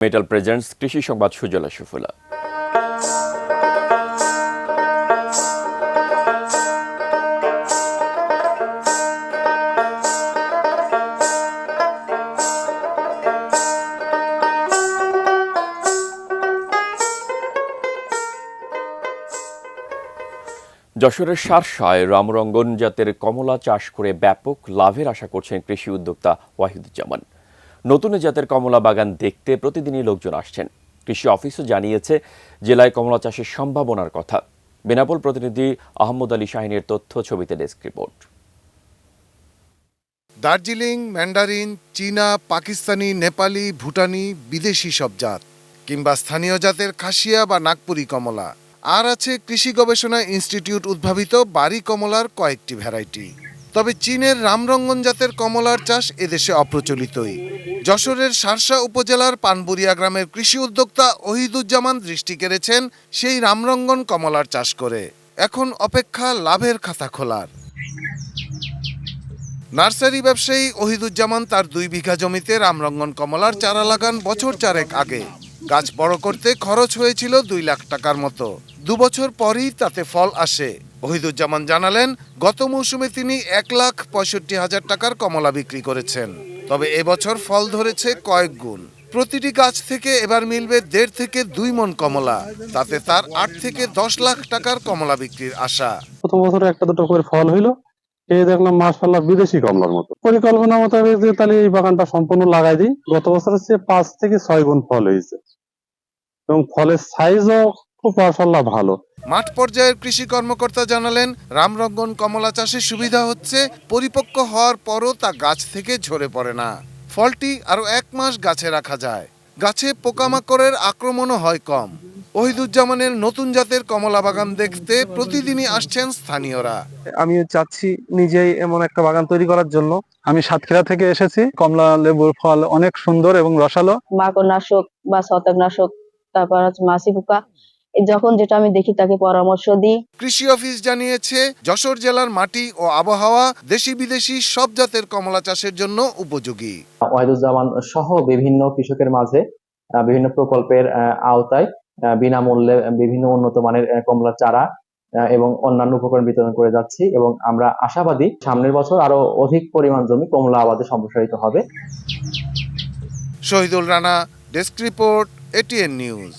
Metal presents কৃষি সংবাদ সুজলা সুফলা। যশোরের শার্শায় রামরঙ্গন জাতের কমলা চাষ করে ব্যাপক লাভের আশা করছেন কৃষি উদ্যোক্তা ওয়াহিদুজ্জামান। নতুন জাতের কমলা বাগান দেখতে প্রতিদিনই লোকজন আসছেন। কৃষি অফিসও জানিয়েছে জেলায় কমলা চাষের সম্ভাবনার কথা। বেনাপোল প্রতিনিধি আহমদ আলী শাহিনের তথ্য, ছবিতে ডেস্ক রিপোর্ট। দার্জিলিং, ম্যান্ডারিন, চীনা, পাকিস্তানি, নেপালি, ভুটানি, বিদেশি সব জাত কিংবা স্থানীয় জাতের খাসিয়া বা নাগপুরি কমলা। আর আছে কৃষি গবেষণা ইনস্টিটিউট উদ্ভাবিত বাড়ি কমলার কয়েকটি ভ্যারাইটি। তবে চীনের রামরঙ্গন জাতের কমলার চাষ এদেশে অপ্রচলিতই। যশোরের শার্শা উপজেলার পানবুরিয়া গ্রামের কৃষি উদ্যোক্তা ওহিদুজ্জামান দৃষ্টি কেড়েছেন সেই রামরঙ্গন কমলার চাষ করে। এখন অপেক্ষা লাভের খাতা খোলার। নার্সারি ব্যবসায়ী ওহিদুজ্জামান তার 2 বিঘা জমিতে রামরঙ্গন কমলার চারা লাগান বছর 4 আগে। গাছ বড় করতে খরচ হয়েছিল 2 লাখ টাকার মতো। 2 বছর পরই তাতে ফল আসে। ওহিদুজ্জামান জানালেন, গত মৌসুমে তিনি 1,65,000 টাকার কমলা বিক্রি করেছেন। তবে এবছর ফল ধরেছে কয়েক গুণ। প্রতিটি গাছ থেকে এবার মিলবে 1.5 থেকে 2 মণ কমলা। তাতে তার 8 থেকে 10 লাখ টাকার কমলা বিক্রির আশা। প্রথম বছরে একটা দুটো করে ফল হইলো, এই দেখলাম মাশাআল্লাহ বিদেশি কমলার মতো। পরিকল্পনা মোতাবেক যে তাহলে এই বাগানটা সম্পূর্ণ লাগাই দিই। গত বছরের চেয়ে 5 থেকে 6 গুণ ফল হয়েছে এবং ফলের সাইজও খুব মাশাআল্লাহ ভালো। মাঠ পর্যায়ের কৃষি কর্মকর্তা জানালেন, রামরঙ্গন কমলা চাষে সুবিধা হচ্ছে পরিপক্ক হওয়ার পরও তা গাছ থেকে ঝরে পড়ে না। ফলটি আরো 1 মাস গাছে রাখা যায়। গাছে পোকামাকড়ের আক্রমণও হয় কম। ওহিদুজ্জামানের নতুন জাতের কমলা বাগান দেখতে প্রতিদিনই আসছেন স্থানীয়রা। আমি চাচ্ছি নিজেই এমন একটা বাগান তৈরি করার জন্য। আমি সাতক্ষীরা থেকে এসেছি। কমলা লেবুর ফল অনেক সুন্দর এবং রসালো। মাকড়নাশক বা ছত্রাকনাশক, তারপর মাছি পোকা, যখন যেটা আমি দেখি তাকে পরামর্শ দিই। কৃষি অফিস জানিয়েছে, যশোর জেলার মাটি ও আবহাওয়া দেশি বিদেশি সব জাতের কমলা চাষের জন্য উপযোগী। ওয়াহিদুজ্জামান সহ বিভিন্ন কৃষকের মাঝে বিভিন্ন প্রকল্পের আওতায় বিনামূল্যে বিভিন্ন উন্নত মানের কমলা চারা এবং অন্যান্য উপকরণ বিতরণ করে যাচ্ছি এবং আমরা আশাবাদী সামনের বছর আরো অধিক পরিমাণ জমি কমলা আবাদে সম্প্রসারিত হবে। Shahidul Rana, desk report, ATN news.